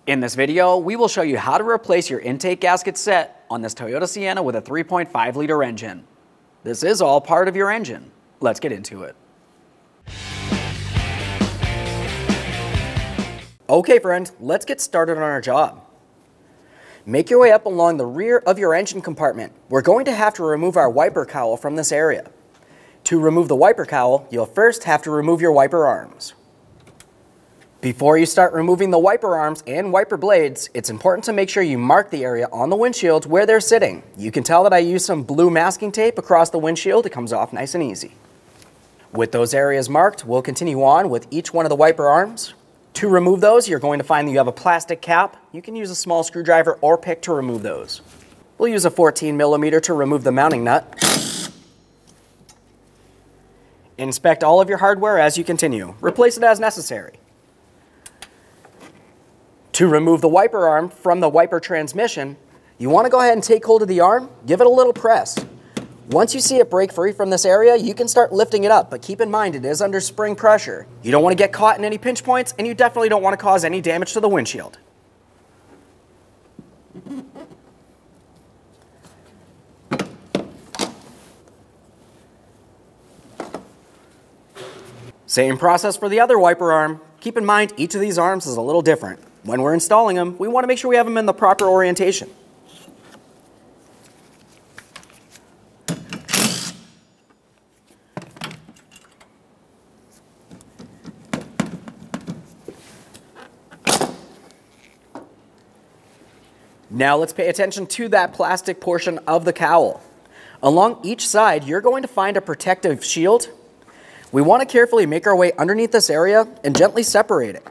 In this video, we will show you how to replace your intake gasket set on this Toyota Sienna with a 3.5-liter engine. This is all part of your engine. Let's get into it. Okay friend, let's get started on our job. Make your way up along the rear of your engine compartment. We're going to have to remove our wiper cowl from this area. To remove the wiper cowl, you'll first have to remove your wiper arms. Before you start removing the wiper arms and wiper blades, it's important to make sure you mark the area on the windshield where they're sitting. You can tell that I used some blue masking tape across the windshield. It comes off nice and easy. With those areas marked, we'll continue on with each one of the wiper arms. To remove those, you're going to find that you have a plastic cap. You can use a small screwdriver or pick to remove those. We'll use a 14mm to remove the mounting nut. Inspect all of your hardware as you continue. Replace it as necessary. To remove the wiper arm from the wiper transmission, you want to go ahead and take hold of the arm, give it a little press. Once you see it break free from this area, you can start lifting it up, but keep in mind it is under spring pressure. You don't want to get caught in any pinch points, and you definitely don't want to cause any damage to the windshield. Same process for the other wiper arm. Keep in mind each of these arms is a little different. When we're installing them, we want to make sure we have them in the proper orientation. Now let's pay attention to that plastic portion of the cowl. Along each side, you're going to find a protective shield. We want to carefully make our way underneath this area and gently separate it.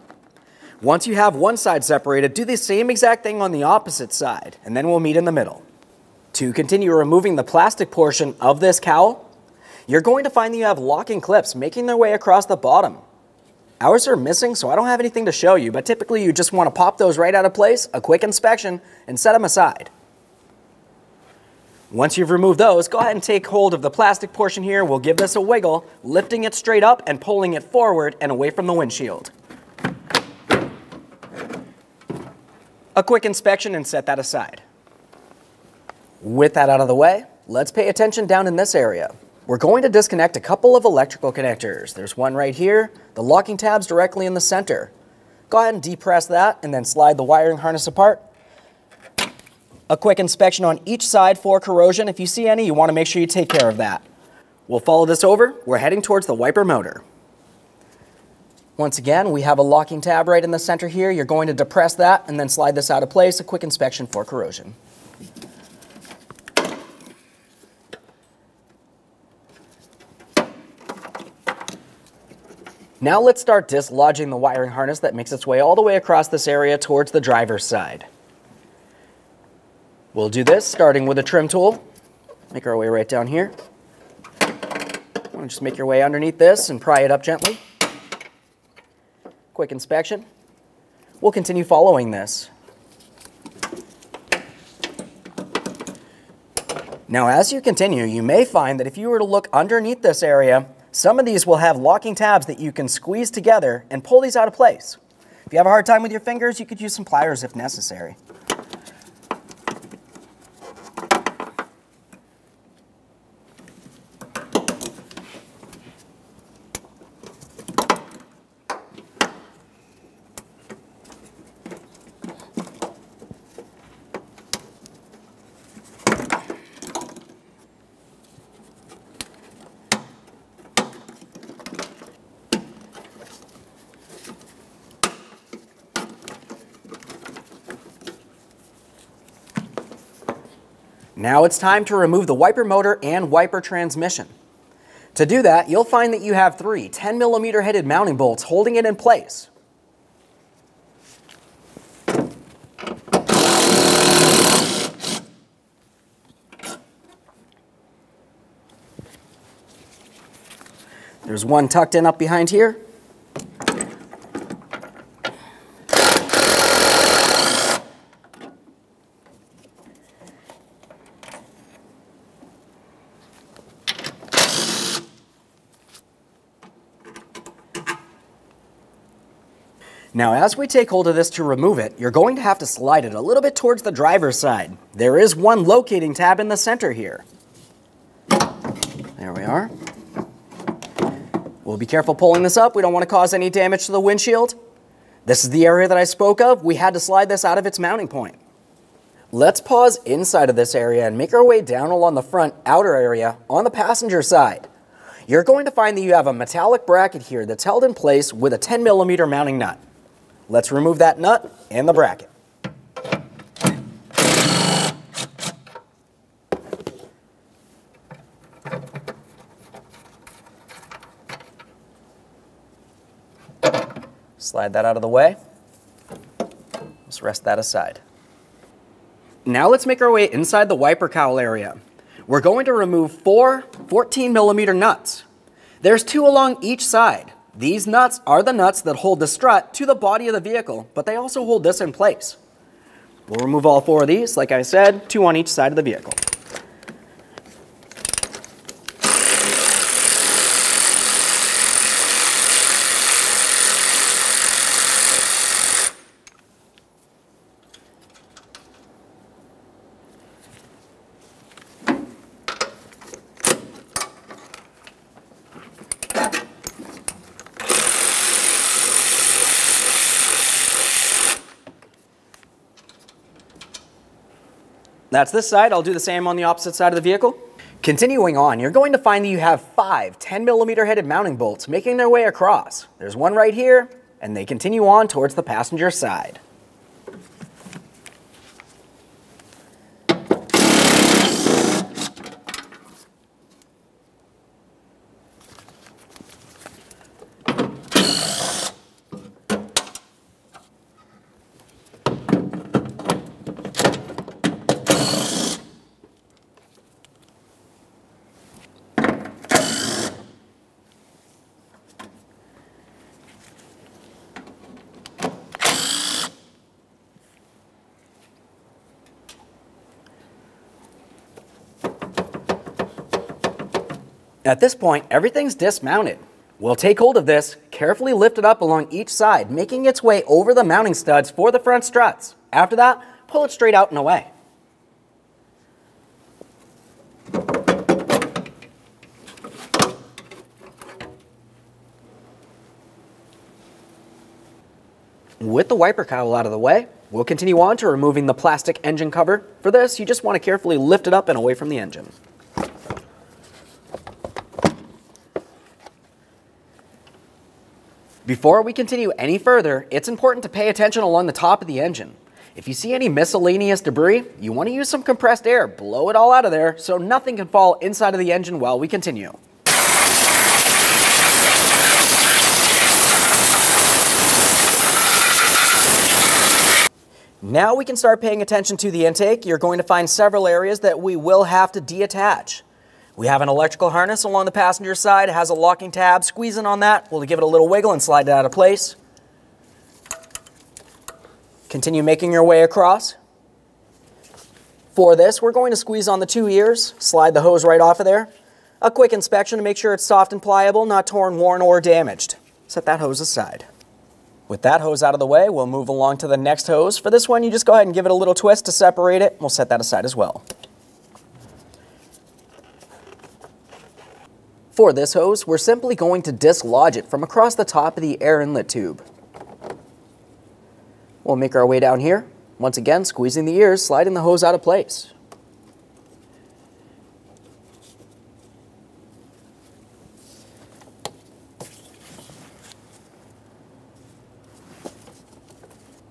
Once you have one side separated, do the same exact thing on the opposite side, and then we'll meet in the middle. To continue removing the plastic portion of this cowl, you're going to find that you have locking clips making their way across the bottom. Ours are missing, so I don't have anything to show you, but typically you just want to pop those right out of place, a quick inspection, and set them aside. Once you've removed those, go ahead and take hold of the plastic portion here. We'll give this a wiggle, lifting it straight up and pulling it forward and away from the windshield. A quick inspection and set that aside. With that out of the way, let's pay attention down in this area. We're going to disconnect a couple of electrical connectors. There's one right here, the locking tab's directly in the center. Go ahead and depress that and then slide the wiring harness apart. A quick inspection on each side for corrosion. If you see any, you want to make sure you take care of that. We'll follow this over. We're heading towards the wiper motor. Once again, we have a locking tab right in the center here. You're going to depress that and then slide this out of place. A quick inspection for corrosion. Now let's start dislodging the wiring harness that makes its way all the way across this area towards the driver's side. We'll do this starting with a trim tool. Make our way right down here. Just make your way underneath this and pry it up gently. Quick inspection. We'll continue following this. Now as you continue, you may find that if you were to look underneath this area, some of these will have locking tabs that you can squeeze together and pull these out of place. If you have a hard time with your fingers, you could use some pliers if necessary. Now it's time to remove the wiper motor and wiper transmission. To do that, you'll find that you have three 10mm headed mounting bolts holding it in place. There's one tucked in up behind here. Now, as we take hold of this to remove it, you're going to have to slide it a little bit towards the driver's side. There is one locating tab in the center here. There we are. We'll be careful pulling this up. We don't want to cause any damage to the windshield. This is the area that I spoke of. We had to slide this out of its mounting point. Let's pause inside of this area and make our way down along the front outer area on the passenger side. You're going to find that you have a metallic bracket here that's held in place with a 10mm mounting nut. Let's remove that nut and the bracket. Slide that out of the way. Let's rest that aside. Now let's make our way inside the wiper cowl area. We're going to remove 4 14mm nuts. There's 2 along each side. These nuts are the nuts that hold the strut to the body of the vehicle, but they also hold this in place. We'll remove all 4 of these, like I said, 2 on each side of the vehicle. That's this side. I'll do the same on the opposite side of the vehicle. Continuing on, you're going to find that you have 5 10mm headed mounting bolts making their way across. There's one right here, and they continue on towards the passenger side. At this point, everything's dismounted. We'll take hold of this, carefully lift it up along each side, making its way over the mounting studs for the front struts. After that, pull it straight out and away. With the wiper cowl out of the way, we'll continue on to removing the plastic engine cover. For this, you just want to carefully lift it up and away from the engine. Before we continue any further, it's important to pay attention along the top of the engine. If you see any miscellaneous debris, you want to use some compressed air, blow it all out of there so nothing can fall inside of the engine while we continue. Now we can start paying attention to the intake. You're going to find several areas that we will have to deattach. We have an electrical harness along the passenger side. It has a locking tab. Squeezing on that, we'll give it a little wiggle and slide it out of place. Continue making your way across. For this, we're going to squeeze on the 2 ears, slide the hose right off of there. A quick inspection to make sure it's soft and pliable, not torn, worn, or damaged. Set that hose aside. With that hose out of the way, we'll move along to the next hose. For this one, you just go ahead and give it a little twist to separate it. We'll set that aside as well. For this hose, we're simply going to dislodge it from across the top of the air inlet tube. We'll make our way down here. Once again, squeezing the ears, sliding the hose out of place.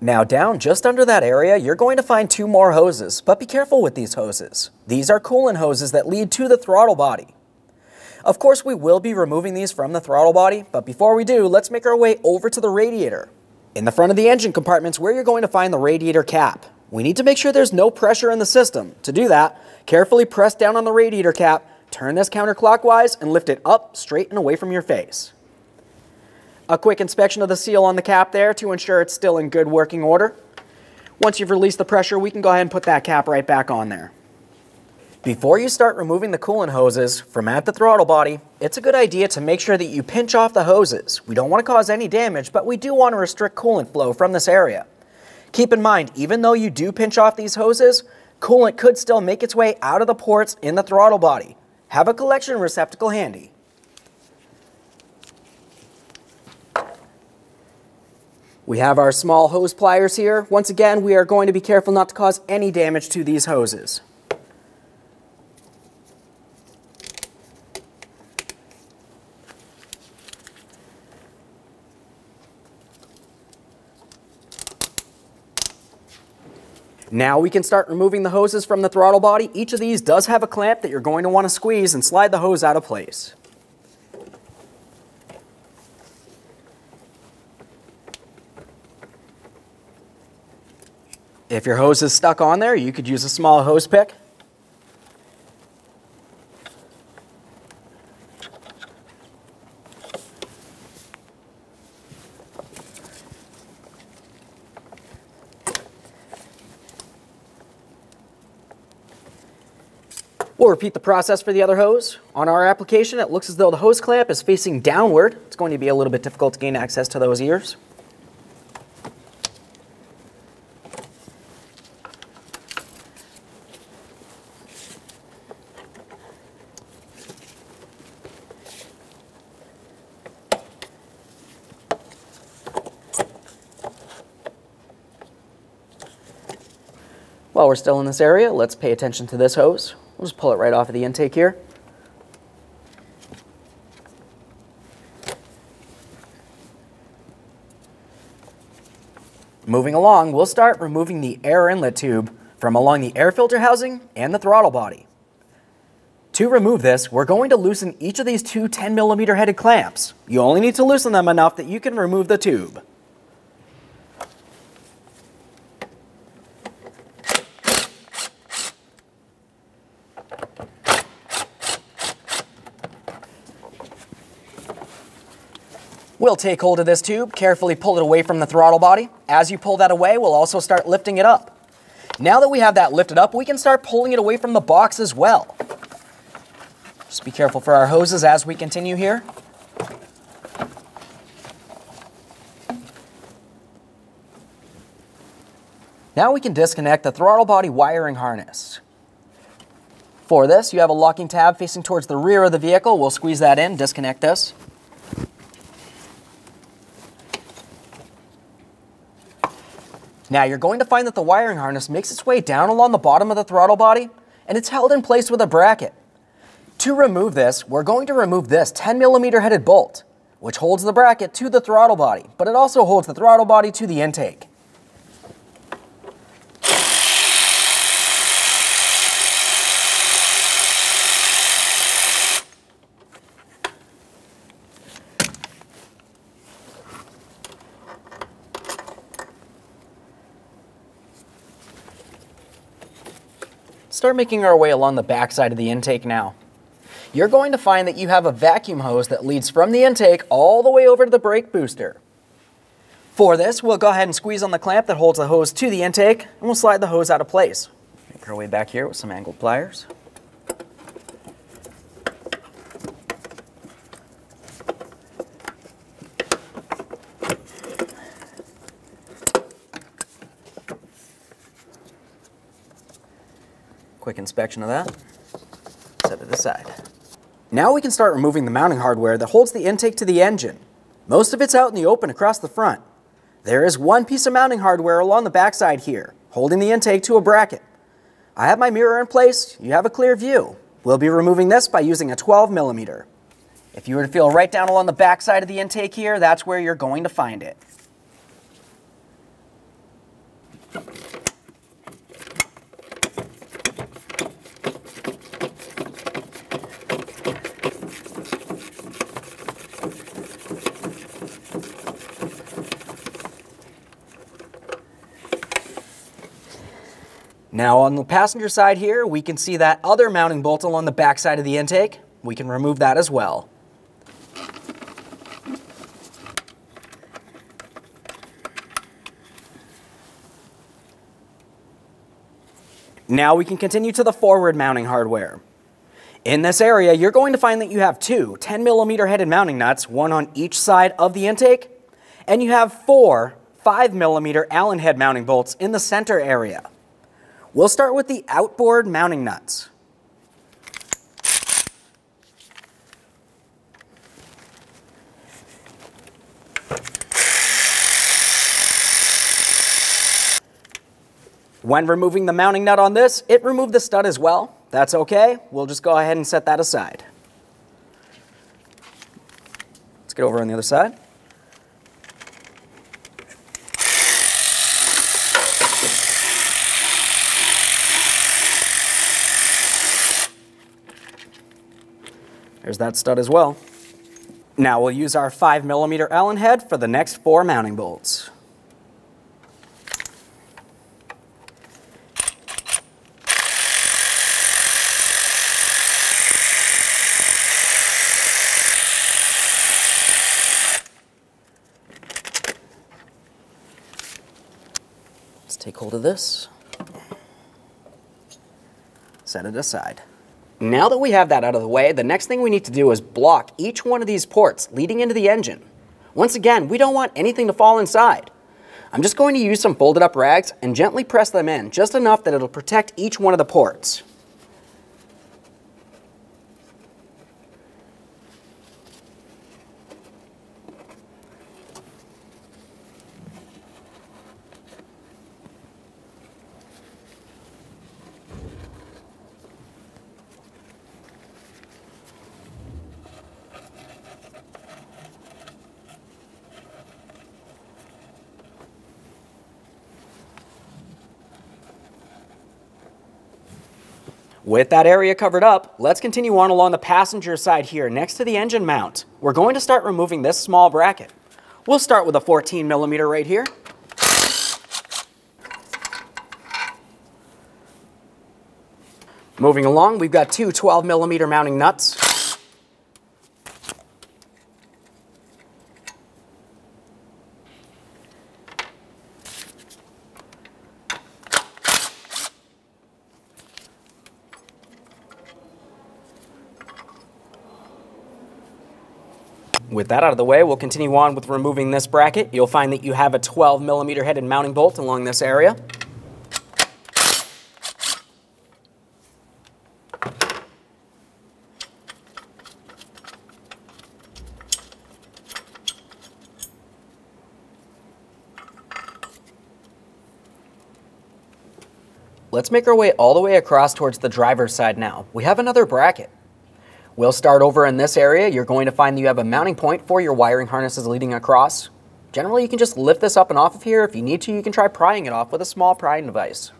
Now down just under that area, you're going to find 2 more hoses, but be careful with these hoses. These are coolant hoses that lead to the throttle body. Of course, we will be removing these from the throttle body, but before we do, let's make our way over to the radiator. In the front of the engine compartment's where you're going to find the radiator cap. We need to make sure there's no pressure in the system. To do that, carefully press down on the radiator cap, turn this counterclockwise, and lift it up, straight, and away from your face. A quick inspection of the seal on the cap there to ensure it's still in good working order. Once you've released the pressure, we can go ahead and put that cap right back on there. Before you start removing the coolant hoses from at the throttle body, it's a good idea to make sure that you pinch off the hoses. We don't want to cause any damage, but we do want to restrict coolant flow from this area. Keep in mind, even though you do pinch off these hoses, coolant could still make its way out of the ports in the throttle body. Have a collection receptacle handy. We have our small hose pliers here. Once again, we are going to be careful not to cause any damage to these hoses. Now we can start removing the hoses from the throttle body. Each of these does have a clamp that you're going to want to squeeze and slide the hose out of place. If your hose is stuck on there, you could use a small hose pick. We'll repeat the process for the other hose. On our application, it looks as though the hose clamp is facing downward. It's going to be a little bit difficult to gain access to those ears. While we're still in this area, let's pay attention to this hose. We'll just pull it right off of the intake here. Moving along, we'll start removing the air inlet tube from along the air filter housing and the throttle body. To remove this, we're going to loosen each of these two 10mm headed clamps. You only need to loosen them enough that you can remove the tube. We'll take hold of this tube, carefully pull it away from the throttle body. As you pull that away, we'll also start lifting it up. Now that we have that lifted up, we can start pulling it away from the box as well. Just be careful for our hoses as we continue here. Now we can disconnect the throttle body wiring harness. For this, you have a locking tab facing towards the rear of the vehicle. We'll squeeze that in, disconnect this. Now you're going to find that the wiring harness makes its way down along the bottom of the throttle body, and it's held in place with a bracket. To remove this, we're going to remove this 10mm headed bolt, which holds the bracket to the throttle body, but it also holds the throttle body to the intake. Start making our way along the back side of the intake now. You're going to find that you have a vacuum hose that leads from the intake all the way over to the brake booster. For this, we'll go ahead and squeeze on the clamp that holds the hose to the intake, and we'll slide the hose out of place. Make our way back here with some angled pliers. Quick inspection of that. Set it aside. Now we can start removing the mounting hardware that holds the intake to the engine. Most of it's out in the open across the front. There is one piece of mounting hardware along the backside here, holding the intake to a bracket. I have my mirror in place. You have a clear view. We'll be removing this by using a 12mm. If you were to feel right down along the backside of the intake here, that's where you're going to find it. Now on the passenger side here, we can see that other mounting bolt along the back side of the intake. We can remove that as well. Now we can continue to the forward mounting hardware. In this area, you're going to find that you have two 10mm headed mounting nuts, one on each side of the intake, and you have four 5mm Allen head mounting bolts in the center area. We'll start with the outboard mounting nuts. When removing the mounting nut on this, it removed the stud as well. That's okay. We'll just go ahead and set that aside. Let's get over on the other side. There's that stud as well. Now we'll use our 5mm Allen head for the next four mounting bolts. Take hold of this, set it aside. Now that we have that out of the way, the next thing we need to do is block each one of these ports leading into the engine. Once again, we don't want anything to fall inside. I'm just going to use some folded up rags and gently press them in, just enough that it'll protect each one of the ports. With that area covered up, let's continue on along the passenger side here next to the engine mount. We're going to start removing this small bracket. We'll start with a 14mm right here. Moving along, we've got two 12mm mounting nuts. With that out of the way, we'll continue on with removing this bracket. You'll find that you have a 12mm headed mounting bolt along this area. Let's make our way all the way across towards the driver's side now. We have another bracket. We'll start over in this area. You're going to find that you have a mounting point for your wiring harnesses leading across. Generally, you can just lift this up and off of here. If you need to, you can try prying it off with a small prying device.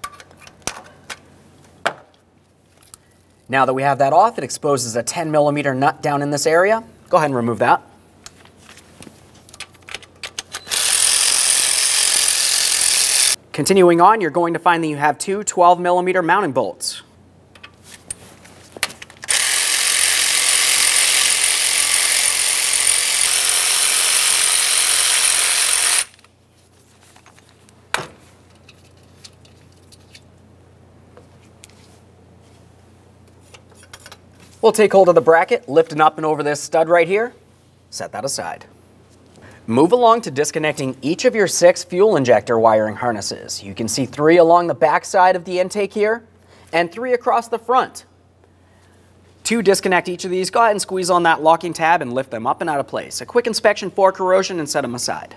Now that we have that off, it exposes a 10mm nut down in this area. Go ahead and remove that. Continuing on, you're going to find that you have two 12mm mounting bolts. We'll take hold of the bracket, lifting up and over this stud right here, set that aside. Move along to disconnecting each of your 6 fuel injector wiring harnesses. You can see 3 along the back side of the intake here, and 3 across the front. To disconnect each of these, go ahead and squeeze on that locking tab and lift them up and out of place. A quick inspection for corrosion and set them aside.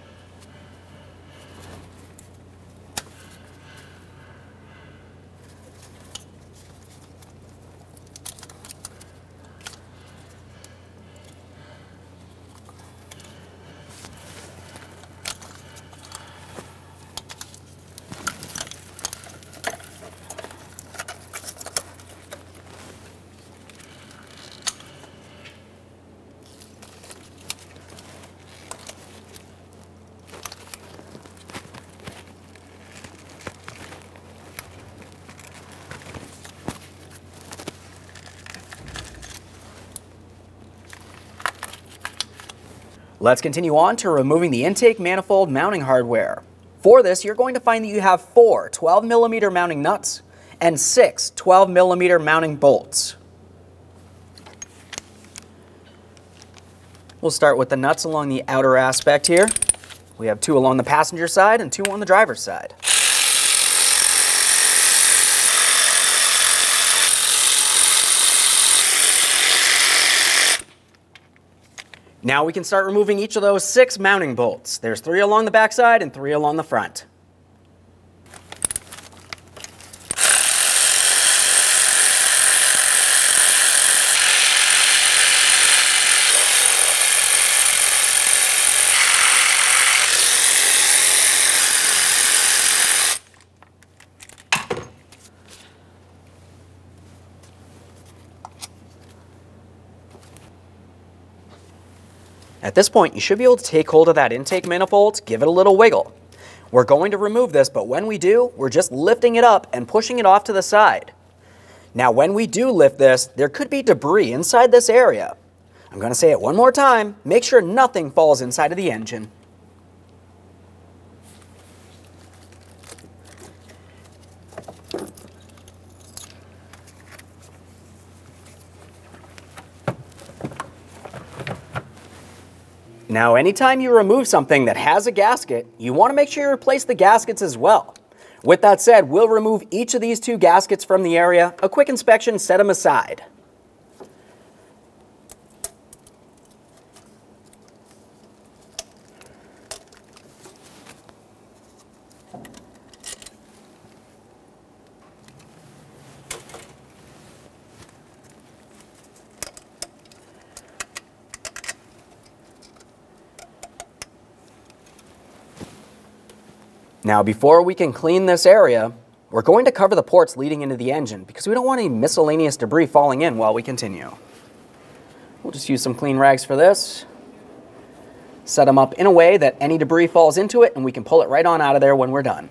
Let's continue on to removing the intake manifold mounting hardware. For this, you're going to find that you have 4 12mm mounting nuts and 6 12mm mounting bolts. We'll start with the nuts along the outer aspect here. We have 2 along the passenger side and 2 on the driver's side. Now we can start removing each of those 6 mounting bolts. There's 3 along the back side and 3 along the front. At this point, you should be able to take hold of that intake manifold, give it a little wiggle. We're going to remove this, but when we do, we're just lifting it up and pushing it off to the side. Now, when we do lift this, there could be debris inside this area. I'm going to say it one more time. Make sure nothing falls inside of the engine. Now, anytime you remove something that has a gasket, you want to make sure you replace the gaskets as well. With that said, we'll remove each of these 2 gaskets from the area. A quick inspection, set them aside. Now, before we can clean this area, we're going to cover the ports leading into the engine because we don't want any miscellaneous debris falling in while we continue. We'll just use some clean rags for this. Set them up in a way that any debris falls into it and we can pull it right on out of there when we're done.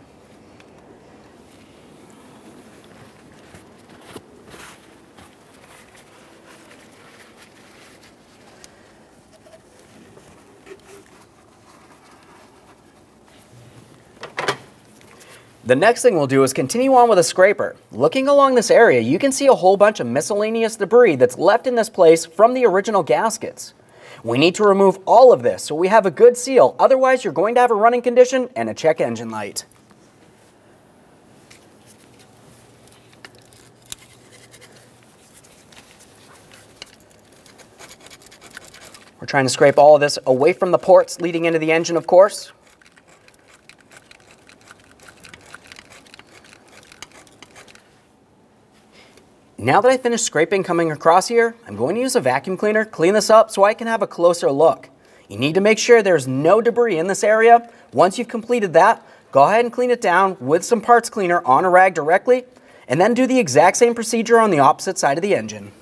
The next thing we'll do is continue on with a scraper. Looking along this area, you can see a whole bunch of miscellaneous debris that's left in this place from the original gaskets. We need to remove all of this so we have a good seal, otherwise you're going to have a running condition and a check engine light. We're trying to scrape all of this away from the ports leading into the engine, of course. Now that I finished scraping coming across here, I'm going to use a vacuum cleaner, clean this up so I can have a closer look. You need to make sure there's no debris in this area. Once you've completed that, go ahead and clean it down with some parts cleaner on a rag directly, and then do the exact same procedure on the opposite side of the engine.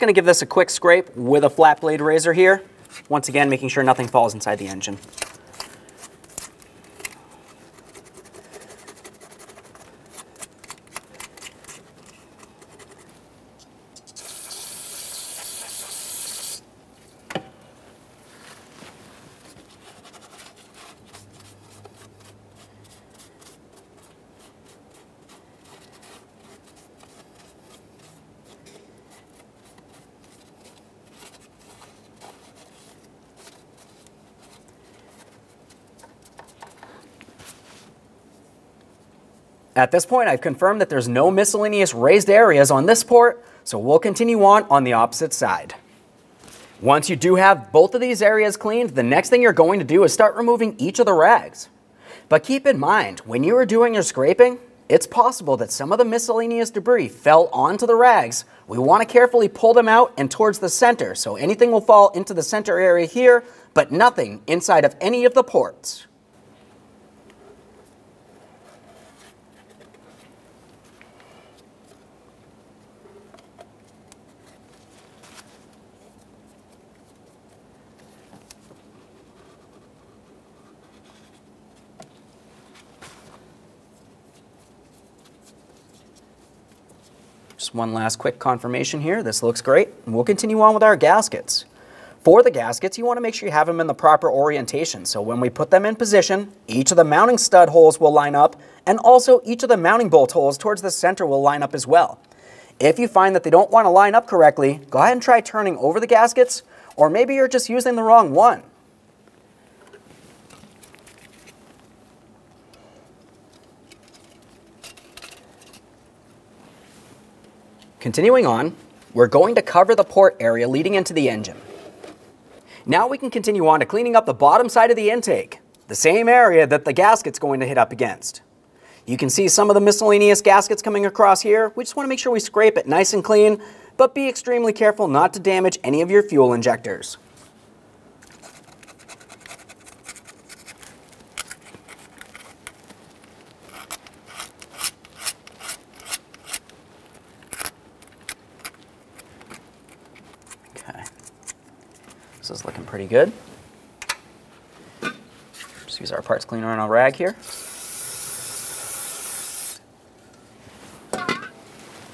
Going to give this a quick scrape with a flat blade razor here. Once again, making sure nothing falls inside the engine. At this point, I've confirmed that there's no miscellaneous raised areas on this port, so we'll continue on the opposite side. Once you do have both of these areas cleaned, the next thing you're going to do is start removing each of the rags. But keep in mind, when you are doing your scraping, it's possible that some of the miscellaneous debris fell onto the rags. We want to carefully pull them out and towards the center, so anything will fall into the center area here, but nothing inside of any of the ports. Just one last quick confirmation here. This looks great. And we'll continue on with our gaskets. For the gaskets, you want to make sure you have them in the proper orientation. So when we put them in position, each of the mounting stud holes will line up, and also each of the mounting bolt holes towards the center will line up as well. If you find that they don't want to line up correctly, go ahead and try turning over the gaskets, or maybe you're just using the wrong one. Continuing on, we're going to cover the port area leading into the engine. Now we can continue on to cleaning up the bottom side of the intake, the same area that the gasket's going to hit up against. You can see some of the miscellaneous gaskets coming across here. We just want to make sure we scrape it nice and clean, but be extremely careful not to damage any of your fuel injectors. Okay, this is looking pretty good. Just use our parts cleaner on a rag here.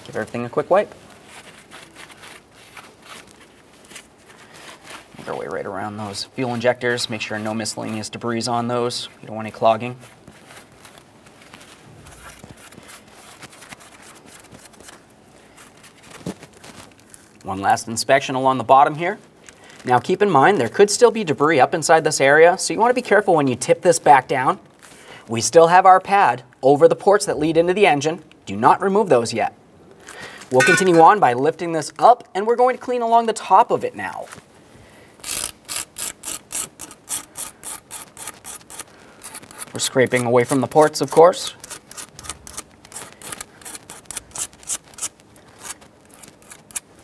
Give everything a quick wipe. Make our way right around those fuel injectors. Make sure no miscellaneous debris is on those. You don't want any clogging. One last inspection along the bottom here. Now keep in mind there could still be debris up inside this area, so you want to be careful when you tip this back down. We still have our pad over the ports that lead into the engine. Do not remove those yet. We'll continue on by lifting this up, and we're going to clean along the top of it now. We're scraping away from the ports, of course.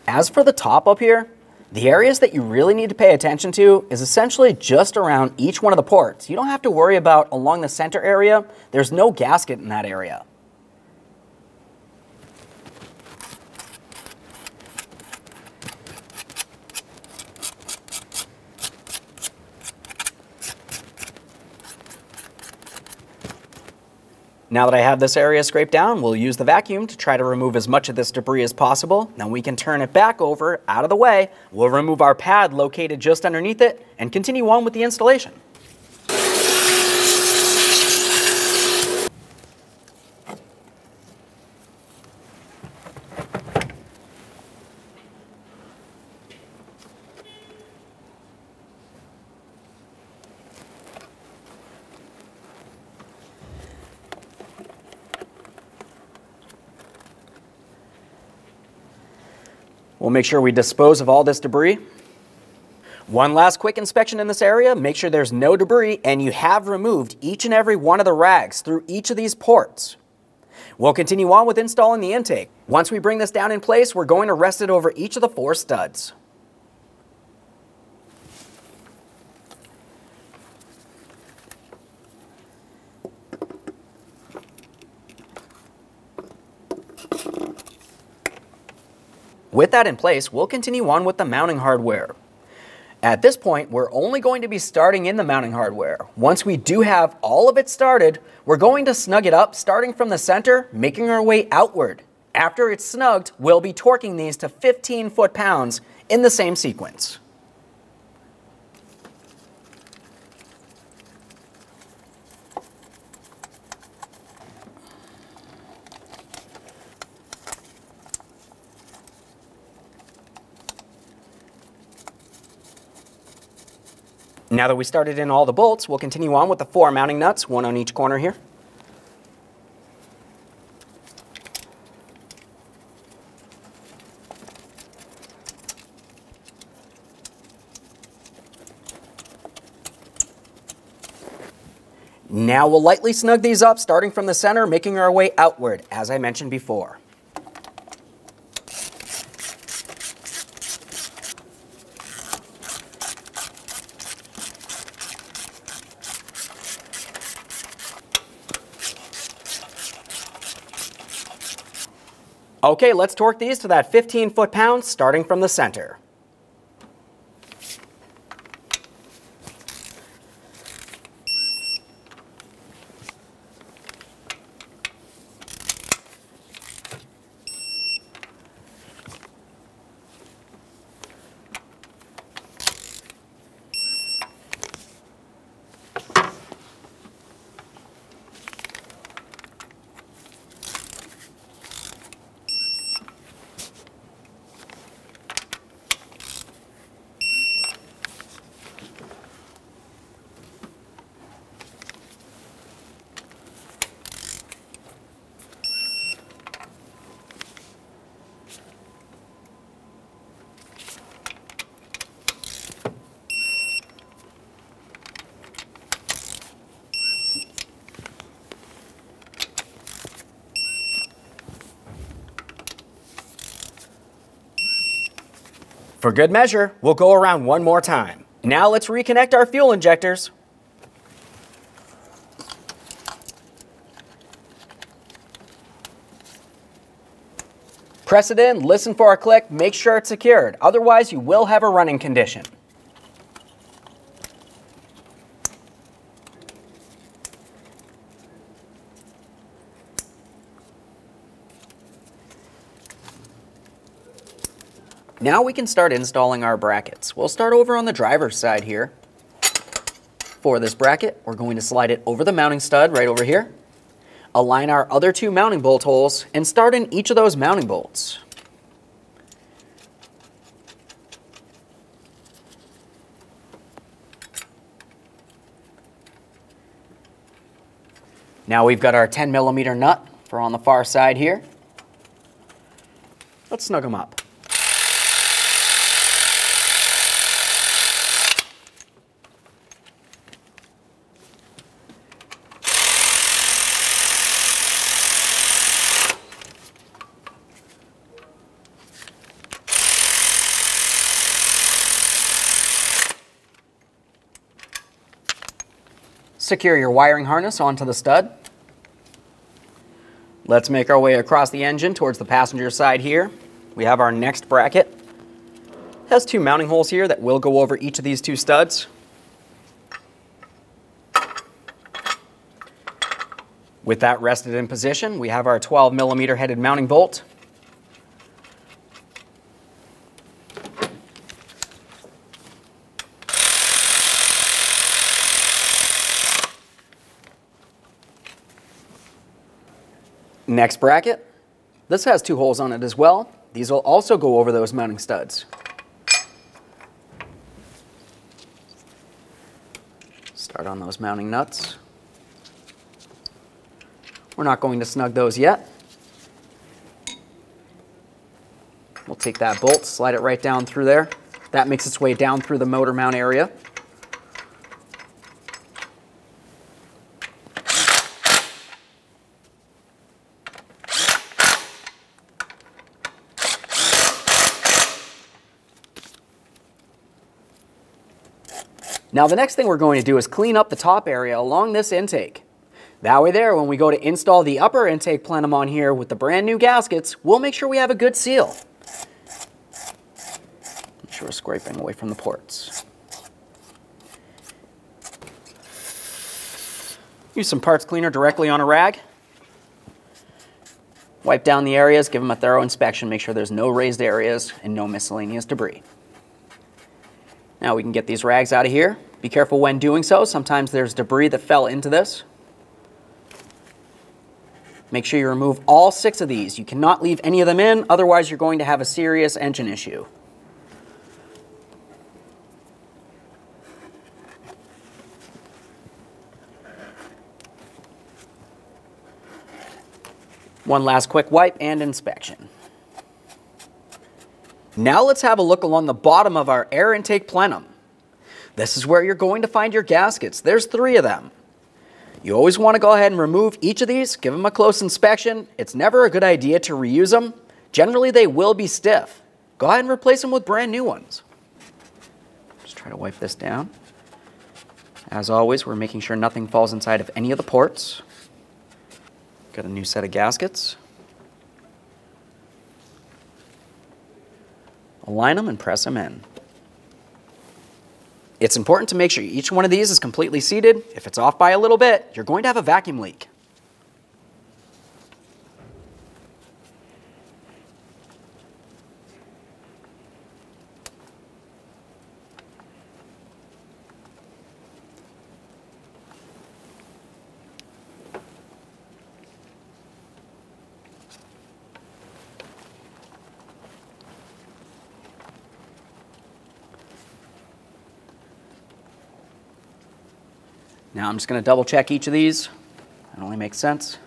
As for the top up here, the areas that you really need to pay attention to is essentially just around each one of the ports. You don't have to worry about along the center area. There's no gasket in that area. Now that I have this area scraped down, we'll use the vacuum to try to remove as much of this debris as possible. Then we can turn it back over, out of the way. We'll remove our pad located just underneath it and continue on with the installation. We'll make sure we dispose of all this debris. One last quick inspection in this area. Make sure there's no debris and you have removed each and every one of the rags through each of these ports. We'll continue on with installing the intake. Once we bring this down in place, we're going to rest it over each of the 4 studs. With that in place, we'll continue on with the mounting hardware. At this point, we're only going to be starting in the mounting hardware. Once we do have all of it started, we're going to snug it up, starting from the center, making our way outward. After it's snugged, we'll be torquing these to 15 foot-pounds in the same sequence. Now that we started in all the bolts, we'll continue on with the 4 mounting nuts, 1 on each corner here. Now we'll lightly snug these up, starting from the center, making our way outward, as I mentioned before. Okay, let's torque these to that 15 foot-pounds, starting from the center. For good measure, we'll go around one more time. Now let's reconnect our fuel injectors. Press it in, listen for a click, make sure it's secured. Otherwise, you will have a running condition. Now we can start installing our brackets. We'll start over on the driver's side here. For this bracket, we're going to slide it over the mounting stud right over here. Align our other two mounting bolt holes and start in each of those mounting bolts. Now we've got our 10mm nut for on the far side here. Let's snug them up. Secure your wiring harness onto the stud. Let's make our way across the engine towards the passenger side here. We have our next bracket. It has two mounting holes here that will go over each of these two studs. With that rested in position, we have our 12mm headed mounting bolt. Next bracket, this has two holes on it as well. These will also go over those mounting studs. Start on those mounting nuts. We're not going to snug those yet. We'll take that bolt, slide it right down through there. That makes its way down through the motor mount area. Now the next thing we're going to do is clean up the top area along this intake. That way there, when we go to install the upper intake plenum on here with the brand new gaskets, we'll make sure we have a good seal. Make sure we're scraping away from the ports. Use some parts cleaner directly on a rag. Wipe down the areas, give them a thorough inspection, make sure there's no raised areas and no miscellaneous debris. Now we can get these rags out of here. Be careful when doing so. Sometimes there's debris that fell into this. Make sure you remove all 6 of these. You cannot leave any of them in, otherwise you're going to have a serious engine issue. One last quick wipe and inspection. Now let's have a look along the bottom of our air intake plenum. This is where you're going to find your gaskets. There's 3 of them. You always want to go ahead and remove each of these, give them a close inspection. It's never a good idea to reuse them. Generally, they will be stiff. Go ahead and replace them with brand new ones. Just try to wipe this down. As always, we're making sure nothing falls inside of any of the ports. Got a new set of gaskets. Align them and press them in. It's important to make sure each one of these is completely seated. If it's off by a little bit, you're going to have a vacuum leak. Now I'm just going to double check each of these. That only makes sense.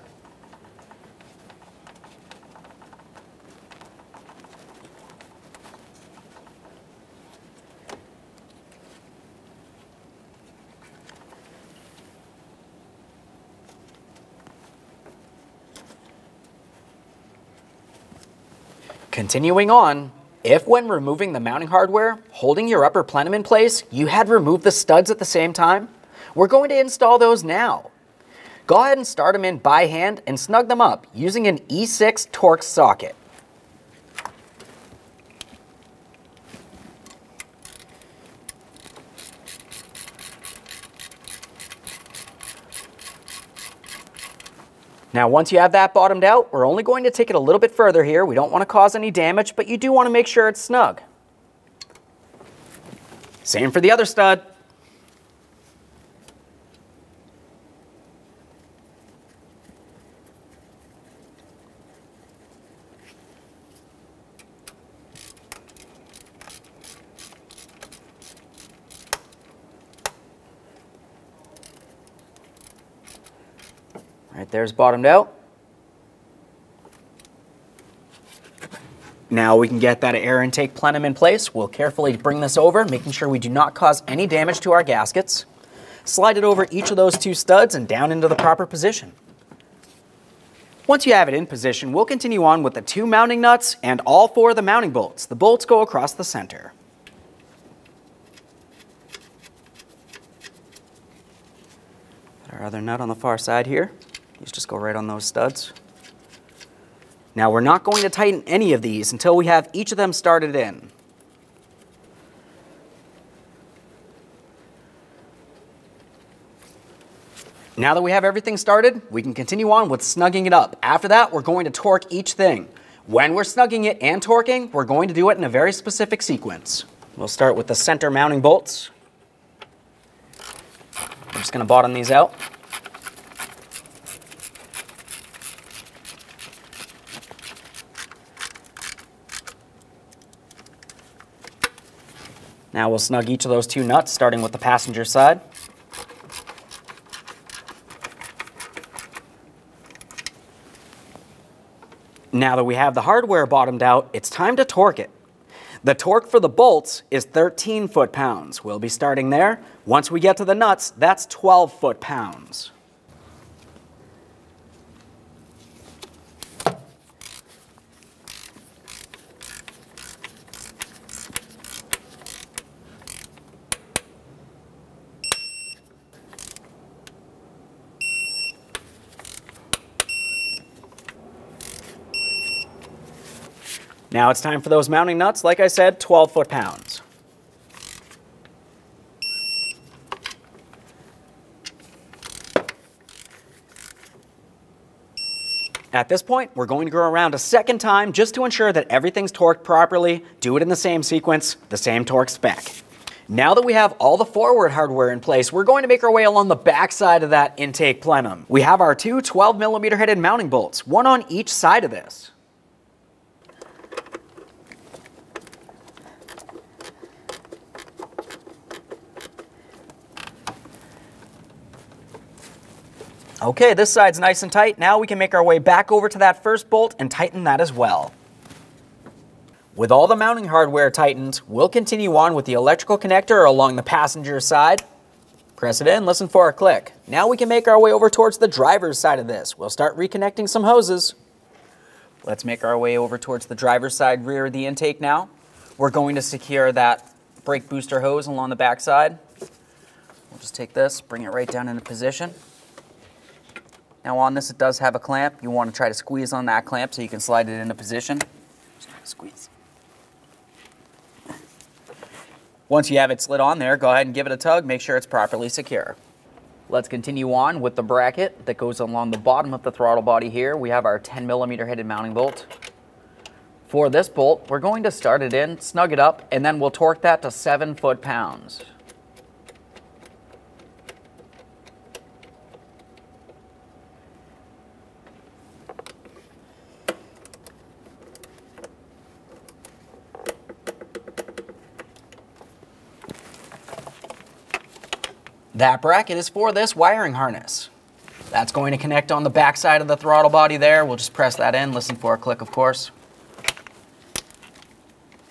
Continuing on, If when removing the mounting hardware, holding your upper plenum in place, you had removed the studs at the same time, we're going to install those now. Go ahead and start them in by hand and snug them up using an E6 Torx socket. Now once you have that bottomed out, we're only going to take it a little bit further here. We don't want to cause any damage, but you do want to make sure it's snug. Same for the other stud. Right there's bottomed out. Now we can get that air intake plenum in place. We'll carefully bring this over, making sure we do not cause any damage to our gaskets. Slide it over each of those two studs and down into the proper position. Once you have it in position, we'll continue on with the two mounting nuts and all four of the mounting bolts. The bolts go across the center. Our other nut on the far side here. These just go right on those studs. Now we're not going to tighten any of these until we have each of them started in. Now that we have everything started, we can continue on with snugging it up. After that, we're going to torque each thing. When we're snugging it and torquing, we're going to do it in a very specific sequence. We'll start with the center mounting bolts. I'm just going to bottom these out. Now we'll snug each of those two nuts, starting with the passenger side. Now that we have the hardware bottomed out, it's time to torque it. The torque for the bolts is 13 foot-pounds. We'll be starting there. Once we get to the nuts, that's 12 foot-pounds. Now it's time for those mounting nuts, like I said, 12 foot-pounds. At this point, we're going to go around a second time just to ensure that everything's torqued properly. Do it in the same sequence, the same torque spec. Now that we have all the forward hardware in place, we're going to make our way along the back side of that intake plenum. We have our two 12mm headed mounting bolts, one on each side of this. Okay, this side's nice and tight. Now we can make our way back over to that first bolt and tighten that as well. With all the mounting hardware tightened, we'll continue on with the electrical connector along the passenger side. Press it in, listen for a click. Now we can make our way over towards the driver's side of this. We'll start reconnecting some hoses. Let's make our way over towards the driver's side rear of the intake now. We're going to secure that brake booster hose along the back side. We'll just take this, bring it right down into position. Now on this, it does have a clamp. You want to try to squeeze on that clamp so you can slide it into position. Just squeeze. Once you have it slid on there, go ahead and give it a tug. Make sure it's properly secure. Let's continue on with the bracket that goes along the bottom of the throttle body here. We have our 10mm headed mounting bolt. For this bolt, we're going to start it in, snug it up, and then we'll torque that to 7 foot-pounds. That bracket is for this wiring harness. That's going to connect on the back side of the throttle body there. We'll just press that in, listen for a click, of course.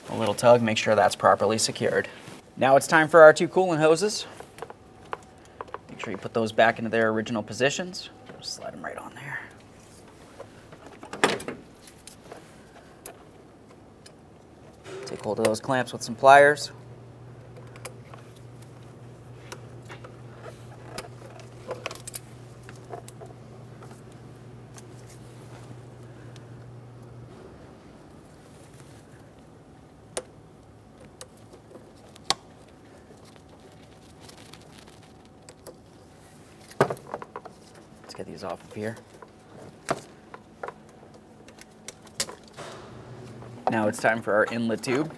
A little tug, make sure that's properly secured. Now it's time for our two coolant hoses. Make sure you put those back into their original positions. Just slide them right on there. hold of those clamps with some pliers. Let's get these off of here. Now it's time for our inlet tube.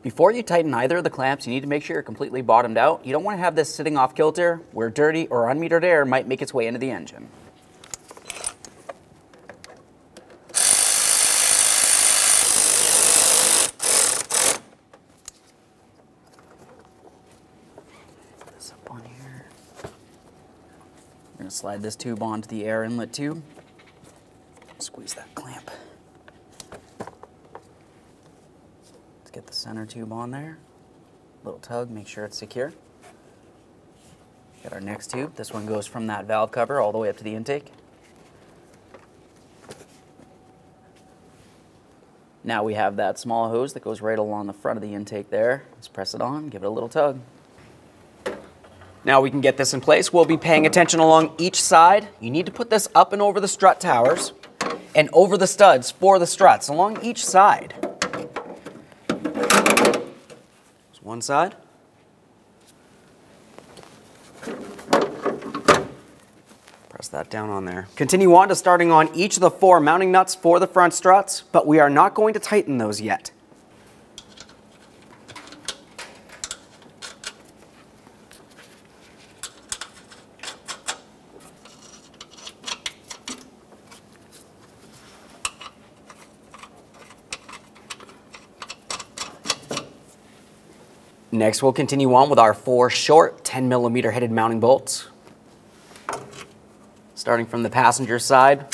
Before you tighten either of the clamps, you need to make sure you're completely bottomed out. You don't want to have this sitting off kilter where dirty or unmetered air might make its way into the engine. Put this up on here. We're going to slide this tube onto the air inlet tube. Squeeze that clamp. Get the center tube on there. Little tug, make sure it's secure. Got our next tube. This one goes from that valve cover all the way up to the intake. Now we have that small hose that goes right along the front of the intake there. Let's press it on, give it a little tug. Now we can get this in place. We'll be paying attention along each side. You need to put this up and over the strut towers and over the studs for the struts along each side. One side. Press that down on there. Continue on to starting on each of the 4 mounting nuts for the front struts, but we are not going to tighten those yet. Next, we'll continue on with our 4 short 10mm headed mounting bolts. Starting from the passenger side.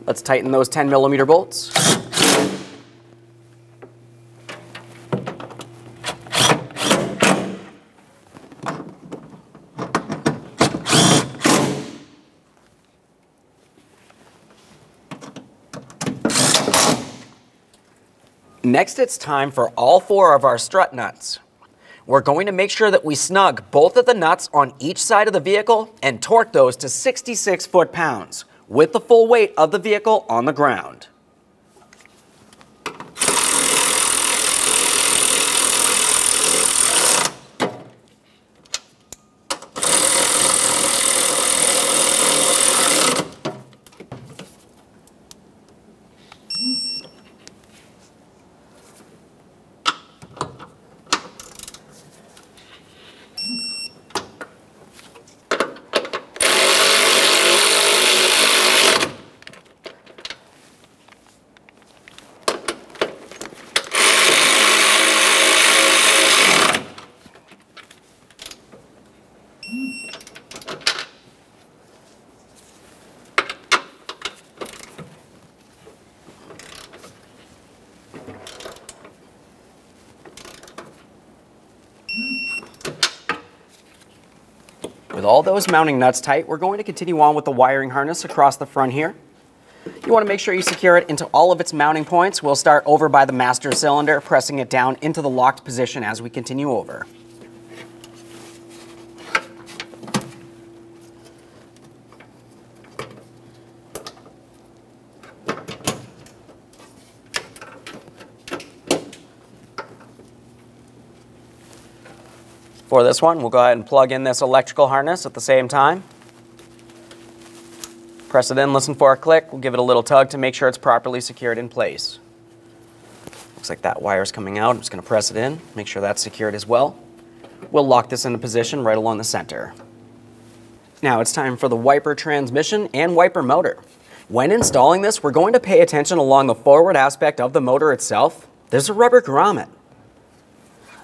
Let's tighten those 10mm bolts. Next, it's time for all 4 of our strut nuts. We're going to make sure that we snug both of the nuts on each side of the vehicle and torque those to 66 foot-pounds with the full weight of the vehicle on the ground. With all those mounting nuts tight, we're going to continue on with the wiring harness across the front here. You want to make sure you secure it into all of its mounting points. We'll start over by the master cylinder, pressing it down into the locked position as we continue over. For this one, we'll go ahead and plug in this electrical harness at the same time. Press it in, listen for a click. We'll give it a little tug to make sure it's properly secured in place. Looks like that wire's coming out. I'm just going to press it in, make sure that's secured as well. We'll lock this into position right along the center. Now it's time for the wiper transmission and wiper motor. When installing this, we're going to pay attention along the forward aspect of the motor itself. There's a rubber grommet.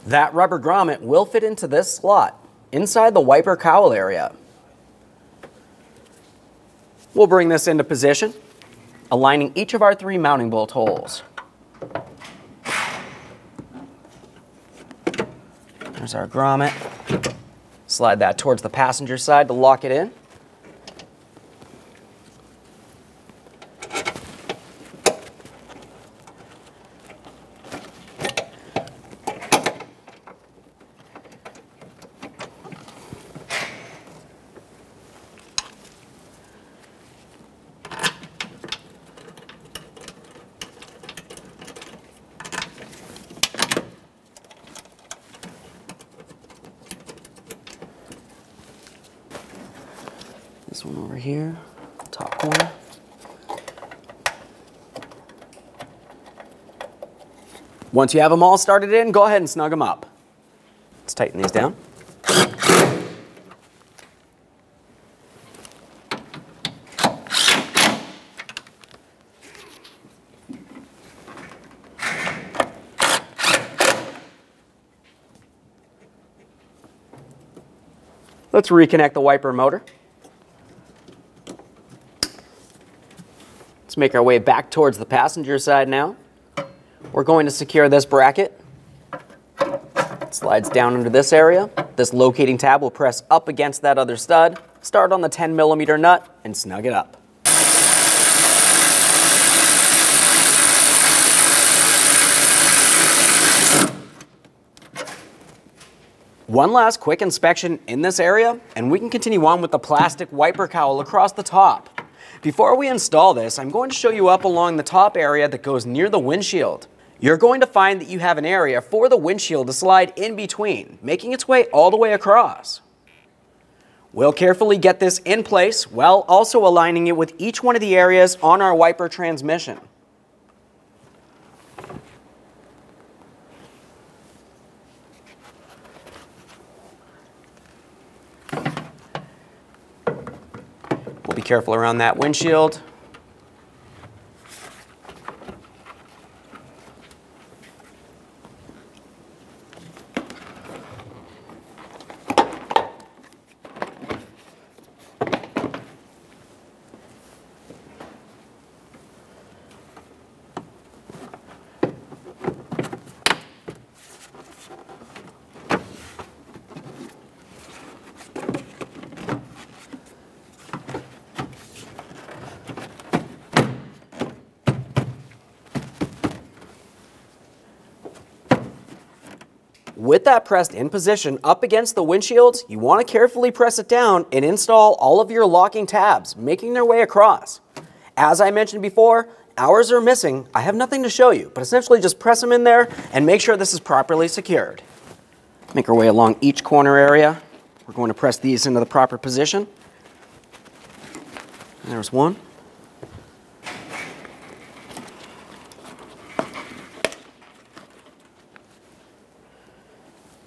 That rubber grommet will fit into this slot inside the wiper cowl area. We'll bring this into position, aligning each of our 3 mounting bolt holes. There's our grommet. Slide that towards the passenger side to lock it in. This one over here, top corner. Once you have them all started in, go ahead and snug them up. Let's tighten these down. Let's reconnect the wiper motor. Let's make our way back towards the passenger side now. We're going to secure this bracket. It slides down into this area. This locating tab will press up against that other stud, start on the 10mm nut, and snug it up. One last quick inspection in this area, and we can continue on with the plastic wiper cowl across the top. Before we install this, I'm going to show you up along the top area that goes near the windshield. You're going to find that you have an area for the windshield to slide in between, making its way all the way across. We'll carefully get this in place while also aligning it with each one of the areas on our wiper transmission. We'll be careful around that windshield. With that pressed in position up against the windshield, you want to carefully press it down and install all of your locking tabs, making their way across. As I mentioned before, ours are missing. I have nothing to show you, but essentially just press them in there and make sure this is properly secured. Make our way along each corner area. We're going to press these into the proper position. There's one.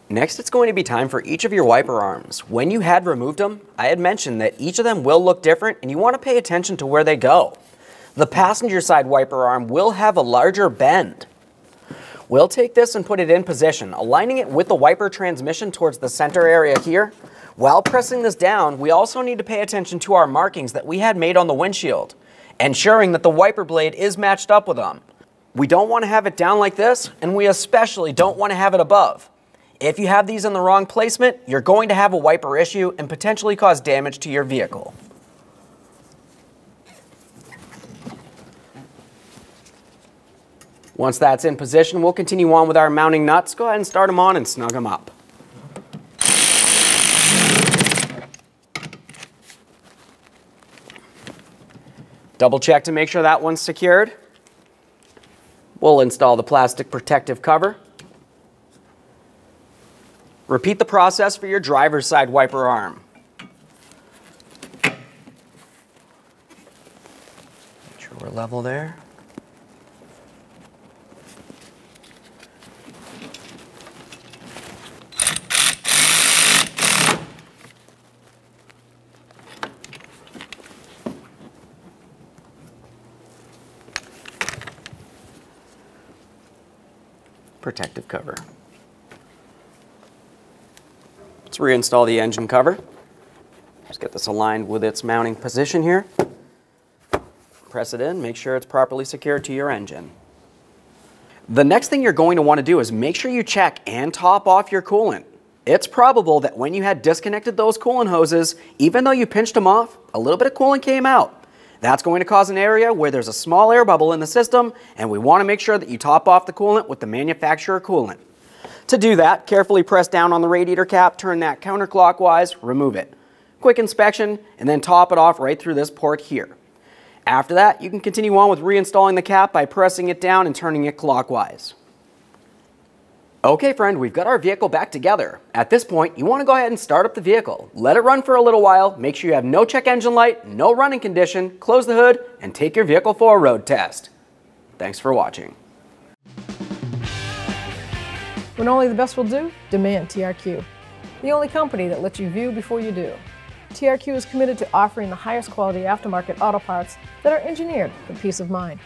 Next, it's going to be time for each of your wiper arms. When you had removed them, I had mentioned that each of them will look different and you want to pay attention to where they go. The passenger side wiper arm will have a larger bend. We'll take this and put it in position, aligning it with the wiper transmission towards the center area here. While pressing this down, we also need to pay attention to our markings that we had made on the windshield, ensuring that the wiper blade is matched up with them. We don't want to have it down like this, and we especially don't want to have it above. If you have these in the wrong placement, you're going to have a wiper issue and potentially cause damage to your vehicle. Once that's in position, we'll continue on with our mounting nuts. Go ahead and start them on and snug them up. Double check to make sure that one's secured. We'll install the plastic protective cover. Repeat the process for your driver's side wiper arm. Make sure we're level there. protective cover. Let's reinstall the engine cover. Just get this aligned with its mounting position here. Press it in, make sure it's properly secured to your engine. The next thing you're going to want to do is make sure you check and top off your coolant. It's probable that when you had disconnected those coolant hoses, even though you pinched them off, a little bit of coolant came out. That's going to cause an area where there's a small air bubble in the system, and we want to make sure that you top off the coolant with the manufacturer coolant. To do that, carefully press down on the radiator cap, turn that counterclockwise, remove it. Quick inspection, and then top it off right through this port here. After that, you can continue on with reinstalling the cap by pressing it down and turning it clockwise. Okay, friend, we've got our vehicle back together. At this point, you want to go ahead and start up the vehicle. Let it run for a little while, make sure you have no check engine light, no running condition, close the hood, and take your vehicle for a road test. Thanks for watching. When only the best will do, demand TRQ. The only company that lets you view before you do. TRQ is committed to offering the highest quality aftermarket auto parts that are engineered for peace of mind.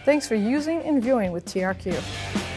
Thanks for using and viewing with TRQ.